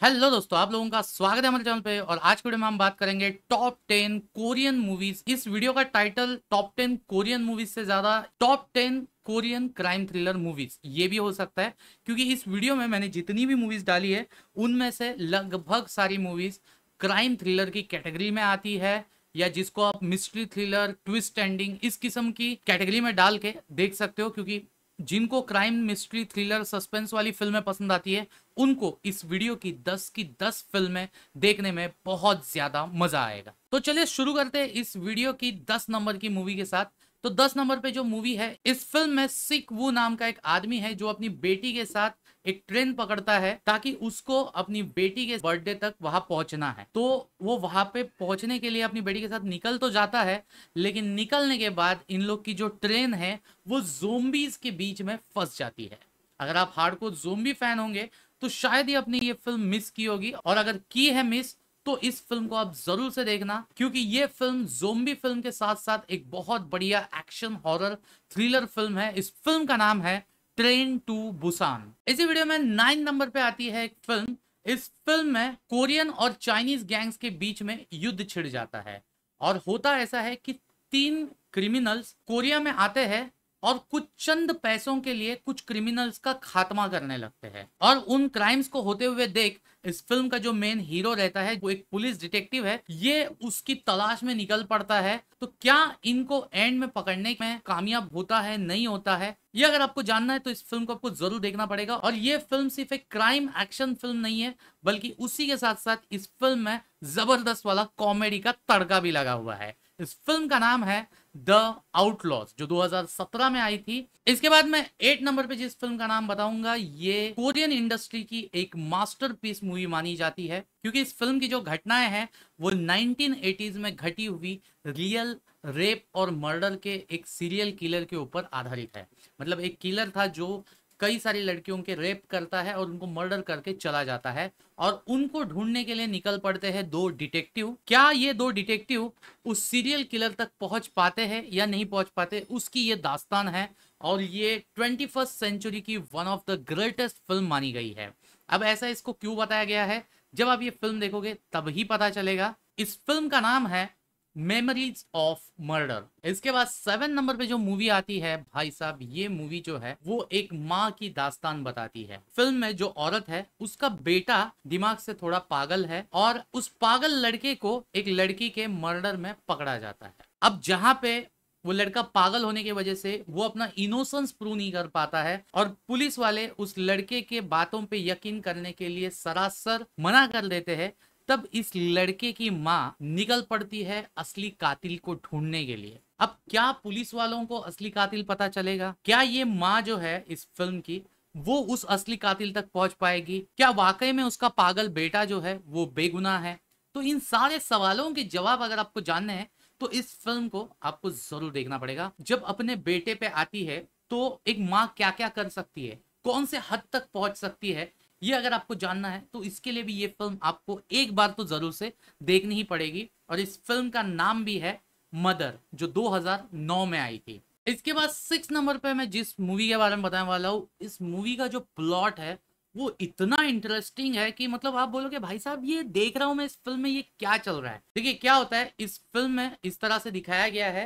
Hello दोस्तों, आप लोगों का स्वागत है हमारे चैनल पे। और आज की वीडियो में हम बात करेंगे टॉप 10 कोरियन मूवीज। इस वीडियो का टाइटल टॉप 10 कोरियन मूवीज से ज्यादा top 10 Korean crime thriller movies ये भी हो सकता है, क्योंकि इस वीडियो में मैंने जितनी भी मूवीज डाली है उनमें से लगभग सारी मूवीज क्राइम थ्रिलर की कैटेगरी में आती है, या जिसको आप मिस्ट्री थ्रिलर ट्विस्ट एंडिंग इस किस्म की कैटेगरी में डाल के देख सकते हो। क्योंकि जिनको क्राइम मिस्ट्री थ्रिलर सस्पेंस वाली फिल्में पसंद आती है उनको इस वीडियो की 10 फिल्में देखने में बहुत ज्यादा मजा आएगा। तो चलिए शुरू करते हैं इस वीडियो की 10 नंबर की मूवी के साथ। तो 10 नंबर पे जो मूवी है, इस फिल्म में सिक वू नाम का एक आदमी है जो अपनी बेटी के साथ एक ट्रेन पकड़ता है ताकि उसको अपनी बेटी के बर्थडे तक वहां पहुंचना है। तो वो वहां पे पहुंचने के लिए अपनी बेटी के साथ निकल तो जाता है, लेकिन निकलने के बाद इन लोग की जो ट्रेन है वो ज़ोंबीज के बीच में फंस जाती है। अगर आप हार्डकोर ज़ोंबी फैन होंगे तो शायद ही अपनी ये फिल्म मिस की होगी, और अगर की है मिस तो इस फिल्म को आप जरूर से देखना, क्योंकि ये फिल्म ज़ोंबी फिल्म के साथ साथ एक बहुत बढ़िया एक्शन हॉरर थ्रिलर फिल्म है। इस फिल्म का नाम है ट्रेन टू बुसान। इसी वीडियो में 9 नंबर पे आती है एक फिल्म। इस फिल्म में कोरियन और चाइनीज गैंग्स के बीच में युद्ध छिड़ जाता है, और होता ऐसा है कि 3 क्रिमिनल्स कोरिया में आते हैं और कुछ चंद पैसों के लिए कुछ क्रिमिनल्स का खात्मा करने लगते हैं। और उन क्राइम्स को होते हुए देख इस फिल्म का जो मेन हीरो रहता है, वो एक पुलिस डिटेक्टिव है, ये उसकी तलाश में निकल पड़ता है। तो क्या इनको एंड में पकड़ने में कामयाब होता है नहीं होता है, ये अगर आपको जानना है तो इस फिल्म को आपको जरूर देखना पड़ेगा। और ये फिल्म सिर्फ एक क्राइम एक्शन फिल्म नहीं है, बल्कि उसी के साथ साथ इस फिल्म में जबरदस्त वाला कॉमेडी का तड़का भी लगा हुआ है। इस फिल्म का नाम है द आउटलॉज, जो 2017 में आई थी। इसके बाद मैं 8 नंबर पे जिस फिल्म का नाम बताऊंगा, ये कोरियन इंडस्ट्री की एक मास्टरपीस मूवी मानी जाती है, क्योंकि इस फिल्म की जो घटनाएं हैं वो 1980s में घटी हुई रियल रेप और मर्डर के एक सीरियल किलर के ऊपर आधारित है। मतलब एक किलर था जो कई सारी लड़कियों के रेप करता है और उनको मर्डर करके चला जाता है, और उनको ढूंढने के लिए निकल पड़ते हैं 2 डिटेक्टिव। क्या ये 2 डिटेक्टिव उस सीरियल किलर तक पहुंच पाते हैं या नहीं पहुंच पाते, उसकी ये दास्तान है। और ये 21st सेंचुरी की one of the greatest film मानी गई है। अब ऐसा इसको क्यों बताया गया है, जब आप ये फिल्म देखोगे तब ही पता चलेगा। इस फिल्म का नाम है मेमोरीज ऑफ मर्डर। इसके बाद 7 नंबर पे जो मूवी आती है, भाई साहब ये मूवी जो है वो एक माँ की दास्तान बताती है। फिल्म में जो औरत है उसका बेटा दिमाग से थोड़ा पागल है, और उस पागल लड़के को एक लड़की के मर्डर में पकड़ा जाता है। अब जहां पे वो लड़का पागल होने की वजह से वो अपना इनोसेंस प्रूव नहीं कर पाता है, और पुलिस वाले उस लड़के के बातों पे यकीन करने के लिए सरासर मना कर देते हैं। तब इस लड़के की माँ निकल पड़ती है असली कातिल को ढूंढने के लिए। अब क्या पुलिस वालों को असली कातिल पता चलेगा? क्या ये माँ जो है इस फिल्म की वो उस असली कातिल तक पहुंच पाएगी? क्या वाकई में उसका पागल बेटा जो है वो बेगुनाह है? तो इन सारे सवालों के जवाब अगर आपको जानने हैं तो इस फिल्म को आपको जरूर देखना पड़ेगा। जब अपने बेटे पे आती है तो एक माँ क्या क्या कर सकती है, कौन से हद तक पहुंच सकती है, ये अगर आपको जानना है तो इसके लिए भी ये फिल्म आपको एक बार तो जरूर से देखनी ही पड़ेगी। और इस फिल्म का नाम भी है मदर, जो 2009 में आई थी। इसके बाद 6 नंबर पे मैं जिस मूवी के बारे में बताने वाला हूँ, इस मूवी का जो प्लॉट है वो इतना इंटरेस्टिंग है कि मतलब आप बोलोगे भाई साहब ये देख रहा हूं मैं इस फिल्म में, ये क्या चल रहा है। देखिए क्या होता है इस फिल्म में, इस तरह से दिखाया गया है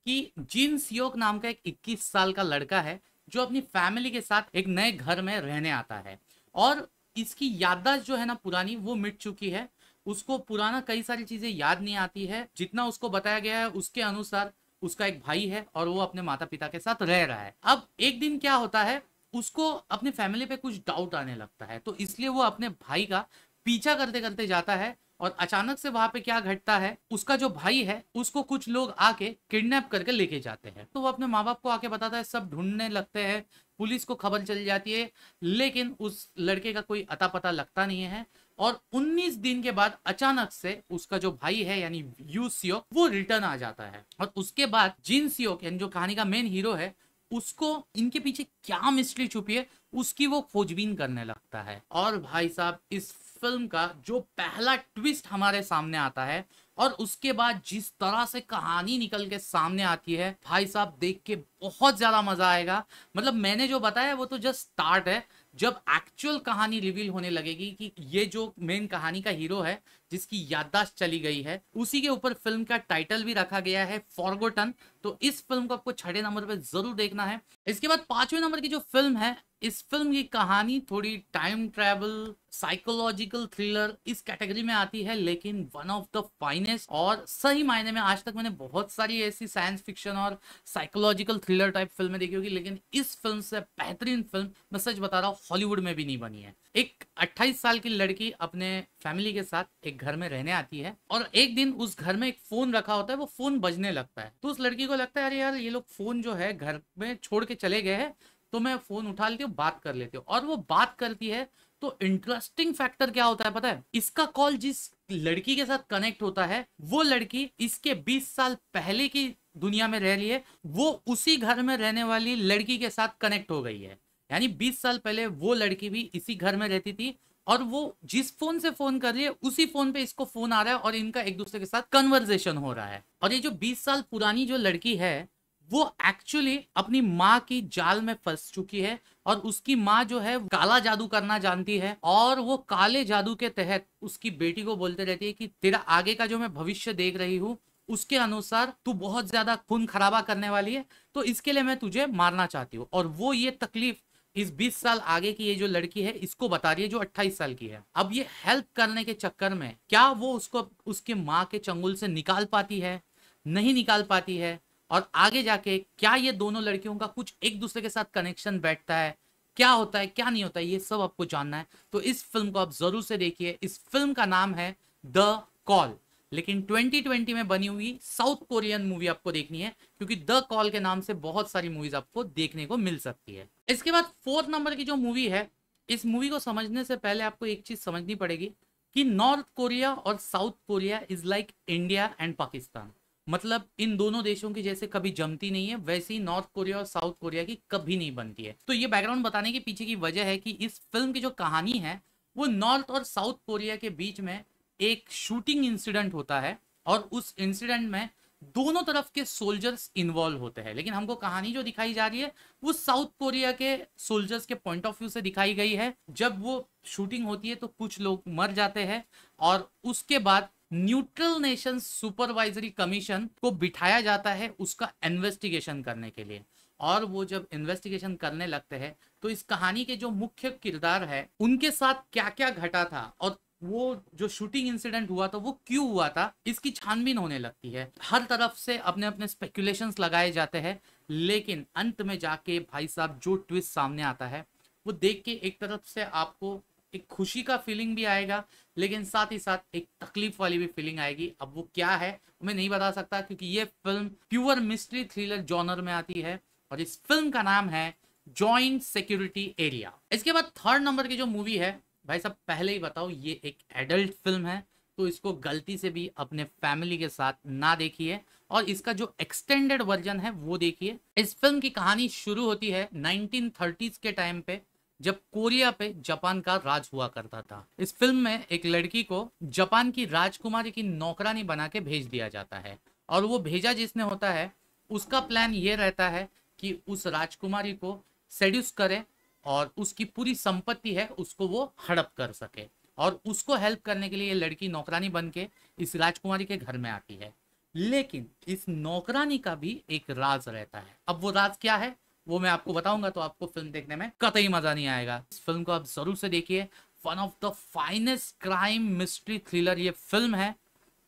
कि जिन सियोक नाम का एक 21 साल का लड़का है जो अपनी फैमिली के साथ एक नए घर में रहने आता है, और इसकी याददाश्त जो है ना पुरानी वो मिट चुकी है। उसको पुराना कई सारी चीजें याद नहीं आती है। जितना उसको बताया गया है उसके अनुसार उसका एक भाई है और वो अपने माता पिता के साथ रह रहा है। अब एक दिन क्या होता है, उसको अपनी फैमिली पे कुछ डाउट आने लगता है, तो इसलिए वो अपने भाई का पीछा करते करते जाता है। और अचानक से वहां पे क्या घटता है, उसका जो भाई है उसको कुछ लोग आके किडनैप करके लेके जाते हैं। तो वो अपने माँ बाप को आके बताता है, सब ढूंढने लगते हैं, पुलिस को खबर चल जाती है, लेकिन उस लड़के का कोई अता पता लगता नहीं है। और 19 दिन के बाद अचानक से उसका जो भाई है यानी यू सियोक वो रिटर्न आ जाता है, और उसके बाद जिन सियोक यानी जो कहानी का मेन हीरो है उसको इनके पीछे क्या मिस्ट्री छुपी है उसकी वो खोजबीन करने लगता है। और भाई साहब इस फिल्म का जो पहला ट्विस्ट हमारे सामने आता है और उसके बाद जिस तरह से कहानी निकल के सामने आती है, भाई साहब देख के बहुत ज्यादा मजा आएगा। मतलब मैंने जो बताया वो तो जस्ट स्टार्ट है, जब एक्चुअल कहानी रिवील होने लगेगी कि ये जो मेन कहानी का हीरो है जिसकी याददाश्त चली गई है, उसी के ऊपर फिल्म का टाइटल भी रखा गया है फॉरगॉटन। तो इस फिल्म को आपको 6 नंबर पे जरूर देखना है। इसके बाद 5वें नंबर की जो फिल्म है, इस फिल्म की कहानी थोड़ी टाइम ट्रैवल साइकोलॉजिकल थ्रिलर इस कैटेगरी में आती है, लेकिन वन ऑफ द फाइनेस्ट, और सही मायने में आज तक मैंने बहुत सारी ऐसी साइंस फिक्शन और साइकोलॉजिकल थ्रिलर टाइप फिल्में देखी होगी, लेकिन इस फिल्म से बेहतरीन फिल्म मैं सच बता रहा हूँ हॉलीवुड में भी नहीं बनी है। एक 28 साल की लड़की अपने फैमिली के साथ एक घर में रहने आती है, और एक दिन उस घर में एक फोन रखा होता है, वो फोन बजने लगता है। तो उस लड़की को लगता है अरे यार ये लोग फोन जो है घर में छोड़ के चले गए हैं, तो मैं फोन उठा लेती हूँ, बात कर लेती हूँ। और वो बात करती है तो इंटरेस्टिंग फैक्टर क्या होता है पता है, इसका कॉल जिस लड़की के साथ कनेक्ट होता है वो लड़की इसके 20 साल पहले की दुनिया में रह रही है, वो उसी घर में रहने वाली लड़की के साथ कनेक्ट हो गई है। यानी 20 साल पहले वो लड़की भी इसी घर में रहती थी, और वो जिस फोन से फोन कर रही है उसी फोन पे इसको फोन आ रहा है, और इनका एक दूसरे के साथ कन्वर्सेशन हो रहा है। और ये जो 20 साल पुरानी जो लड़की है वो एक्चुअली अपनी माँ की जाल में फंस चुकी है, और उसकी माँ जो है काला जादू करना जानती है, और वो काले जादू के तहत उसकी बेटी को बोलते रहती है कि तेरा आगे का जो मैं भविष्य देख रही हूँ उसके अनुसार तू बहुत ज्यादा खून खराबा करने वाली है, तो इसके लिए मैं तुझे मारना चाहती हूँ। और वो ये तकलीफ इस 20 साल आगे की ये जो लड़की है इसको बता रही है जो 28 साल की है। अब ये हेल्प करने के चक्कर में क्या वो उसको उसके माँ के चंगुल से निकाल पाती है, नहीं निकाल पाती है, और आगे जाके क्या ये दोनों लड़कियों का कुछ एक दूसरे के साथ कनेक्शन बैठता है, क्या होता है क्या नहीं होता है, ये सब आपको जानना है। तो इस फिल्म को आप जरूर से देखिए। इस फिल्म का नाम है द कॉल, लेकिन 2020 में बनी हुई साउथ कोरियन मूवी आपको देखनी है, क्योंकि द कॉल के नाम से बहुत सारी मूवीज आपको देखने को मिल सकती है। इसके बाद 4th नंबर की जो मूवी है, इस मूवी को समझने से पहले आपको एक चीज समझनी पड़ेगी कि नॉर्थ कोरिया और south Korea is like India and Pakistan. मतलब इन दोनों देशों की जैसे कभी जमती नहीं है, वैसे ही नॉर्थ कोरिया और साउथ कोरिया की कभी नहीं बनती है। तो ये बैकग्राउंड बताने के पीछे की वजह है कि इस फिल्म की जो कहानी है वो नॉर्थ और साउथ कोरिया के बीच में एक शूटिंग इंसिडेंट होता है, और उस इंसिडेंट में दोनों तरफ के सोल्जर्स इन्वॉल्व होते हैं। लेकिन हमको कहानी जो दिखाई जा रही है वो साउथ कोरिया के सोल्जर्स के पॉइंट ऑफ व्यू से दिखाई गई है। जब वो शूटिंग होती है तो कुछ लोग मर जाते हैं, और उसके बाद न्यूट्रल नेशन सुपरवाइजरी कमीशन को बिठाया जाता है उसका इन्वेस्टिगेशन करने के लिए। और वो जब इन्वेस्टिगेशन करने लगते हैं तो इस कहानी के जो मुख्य किरदार है उनके साथ क्या क्या घटा था, और वो जो शूटिंग इंसिडेंट हुआ था वो क्यों हुआ था, इसकी छानबीन होने लगती है। हर तरफ से अपने अपने स्पेकुलेशंस लगाए जाते हैं, लेकिन अंत में जाके भाई साहब जो ट्विस्ट सामने आता है वो देख के एक तरफ से आपको एक खुशी का फीलिंग भी आएगा, लेकिन साथ ही साथ एक तकलीफ वाली भी फीलिंग आएगी। अब वो क्या है मैं नहीं बता सकता, क्योंकि ये film pure mystery thriller genre में आती है, और इस फिल्म का नाम है जॉइंट सिक्योरिटी एरिया। इसके बाद 3rd नंबर की जो मूवी है, भाई साहब पहले ही बताओ ये एक एडल्ट फिल्म है, तो इसको गलती से भी अपने फैमिली के साथ ना देखिए, और इसका जो एक्सटेंडेड वर्जन है वो देखिए। इस फिल्म की कहानी शुरू होती है 1930s के टाइम पे, जब कोरिया पे जापान का राज हुआ करता था। इस फिल्म में एक लड़की को जापान की राजकुमारी की नौकरानी बना के भेज दिया जाता है, और वो भेजा जिसने होता है उसका प्लान ये रहता है कि उस राजकुमारी को सेड्यूस करे और उसकी पूरी संपत्ति है उसको वो हड़प कर सके, और उसको हेल्प करने के लिए ये लड़की नौकरानी बन के इस राजकुमारी के घर में आती है। लेकिन इस नौकरानी का भी एक राज रहता है। अब वो राज क्या है वो मैं आपको बताऊंगा तो आपको फिल्म देखने में कतई मजा नहीं आएगा। इस फिल्म को आप जरूर से देखिए। One of the finest crime mystery thriller ये फिल्म है।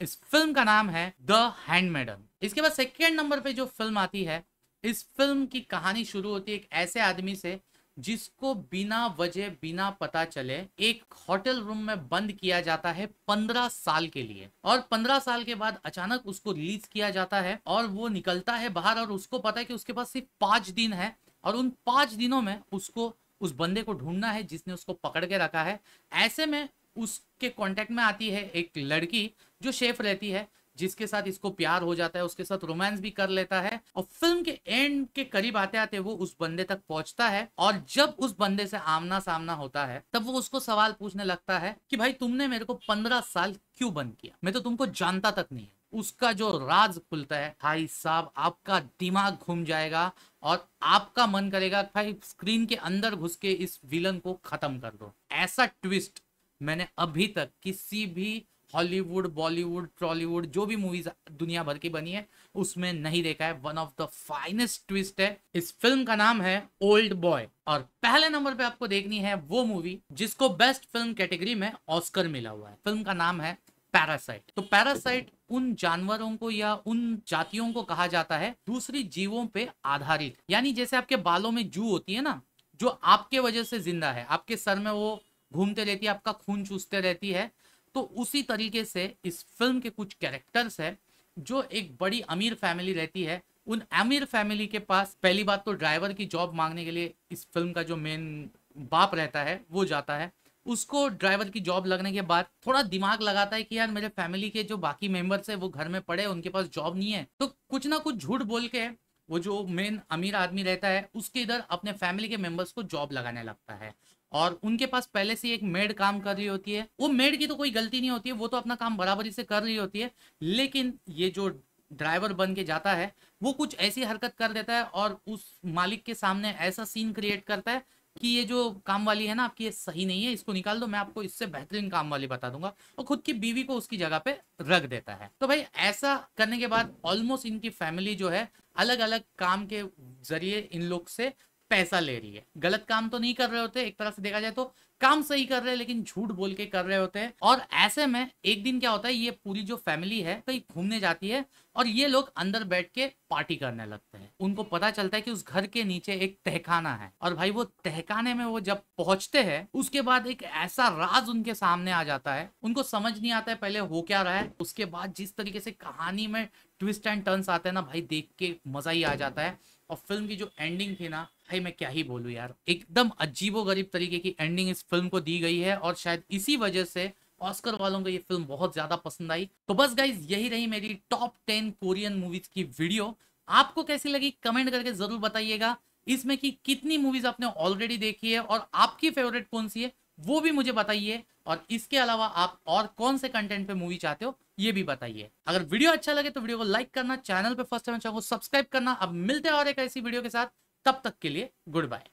इस फिल्म का नाम है द हैंडमेडन। इसके बाद 2nd नंबर पे जो फिल्म आती है, इस फिल्म की कहानी शुरू होती है एक ऐसे आदमी से जिसको बिना वजह बिना पता चले एक होटल रूम में बंद किया जाता है 15 साल के लिए, और 15 साल के बाद अचानक उसको रिलीज किया जाता है, और वो निकलता है बाहर, और उसको पता है कि उसके पास सिर्फ 5 दिन है, और उन 5 दिनों में उसको उस बंदे को ढूंढना है जिसने उसको पकड़ के रखा है। ऐसे में उसके कांटेक्ट में आती है एक लड़की जो शेफ रहती है, जिसके साथ इसको प्यार हो जाता है, उसके साथ रोमांस भी कर लेता है, और फिल्म के एंड के करीब आते आते वो उस बंदे तक पहुंचता है, और जब उस बंदे से आमना सामना होता है तब वो उसको सवाल पूछने लगता है कि भाई तुमने मेरे को 15 साल क्यों बंद किया, मैं तो तुमको जानता तक नहीं है। उसका जो राज खुलता है भाई साहब, आपका दिमाग घूम जाएगा और आपका मन करेगा भाई स्क्रीन के अंदर घुस के इस विलन को खत्म कर दो। ऐसा ट्विस्ट मैंने अभी तक किसी भी हॉलीवुड, बॉलीवुड, टॉलीवुड जो भी मूवीज दुनिया भर की बनी है उसमें नहीं देखा है। One of the finest twist है। इस फिल्म का नाम है ओल्ड बॉय और पहले नंबर पे आपको देखनी है वो मूवी जिसको बेस्ट फिल्म कैटेगरी में ऑस्कर मिला हुआ है। फिल्म का नाम है पैरासाइट। तो पैरासाइट उन जानवरों को या उन जातियों को कहा जाता है दूसरी जीवों पे आधारित, यानी जैसे आपके बालों में जू होती है ना, जो आपके वजह से जिंदा है, आपके सर में वो घूमते रहती है, आपका खून चूसते रहती है। तो उसी तरीके से इस फिल्म के कुछ कैरेक्टर्स है जो एक बड़ी अमीर फैमिली रहती है। उन अमीर फैमिली के पास पहली बात तो ड्राइवर की जॉब मांगने के लिए इस फिल्म का जो मेन बाप रहता है वो जाता है। उसको ड्राइवर की जॉब लगने के बाद थोड़ा दिमाग लगाता है कि यार मेरे फैमिली के जो बाकी मेंबर्स है वो घर में पड़े, उनके पास जॉब नहीं है, तो कुछ ना कुछ झूठ बोल के वो जो मेन अमीर आदमी रहता है उसके इधर अपने फैमिली के मेंबर्स को जॉब लगाने लगता है। और उनके पास पहले से एक मेड काम कर रही होती है। वो मेड की तो कोई गलती नहीं होती है, वो तो अपना काम बराबरी से कर रही होती है, लेकिन ये जो ड्राइवर बन के जाता है वो कुछ ऐसी हरकत कर देता है और उस मालिक के सामने ऐसा सीन क्रिएट करता है कि ये जो काम वाली है ना आपकी, ये सही नहीं है, इसको निकाल दो, मैं आपको इससे बेहतरीन काम वाली बता दूंगा, और खुद की बीवी को उसकी जगह पे रख देता है। तो भाई ऐसा करने के बाद ऑलमोस्ट इनकी फैमिली जो है अलग अलग काम के जरिए इन लोग से पैसा ले रही है। गलत काम तो नहीं कर रहे होते, एक तरह से देखा जाए तो काम सही कर रहे हैं, लेकिन झूठ बोल के कर रहे होते हैं। और ऐसे में एक दिन क्या होता है, ये पूरी जो फैमिली है कहीं घूमने जाती है और ये लोग अंदर बैठ के पार्टी करने लगते हैं। उनको पता चलता है कि उस घर के नीचे एक तहखाना है, और भाई वो तहखाने में वो जब पहुंचते हैं उसके बाद एक ऐसा राज उनके सामने आ जाता है, उनको समझ नहीं आता है पहले हो क्या रहा है। उसके बाद जिस तरीके से कहानी में ट्विस्ट एंड टर्न्स आते हैं ना भाई, देख के मजा ही आ जाता है। और फिल्म की जो एंडिंग थी ना भाई, मैं क्या ही बोलूं यार, एकदम अजीबोगरीब तरीके की एंडिंग इस फिल्म को दी गई है और शायद इसी वजह से ऑस्कर वालों को ये फिल्म बहुत ज्यादा पसंद आई। तो बस गाइज यही रही मेरी टॉप 10 कोरियन मूवीज की वीडियो। आपको कैसी लगी कमेंट करके जरूर बताइएगा। इसमें की कितनी मूवीज आपने ऑलरेडी देखी है और आपकी फेवरेट कौन सी है वो भी मुझे बताइए। और इसके अलावा आप और कौन से कंटेंट पे मूवी चाहते हो ये भी बताइए। अगर वीडियो अच्छा लगे तो वीडियो को लाइक करना, चैनल पे फर्स्ट टाइम चैनल को सब्सक्राइब करना। अब मिलते हैं और एक ऐसी वीडियो के साथ, तब तक के लिए गुड बाय।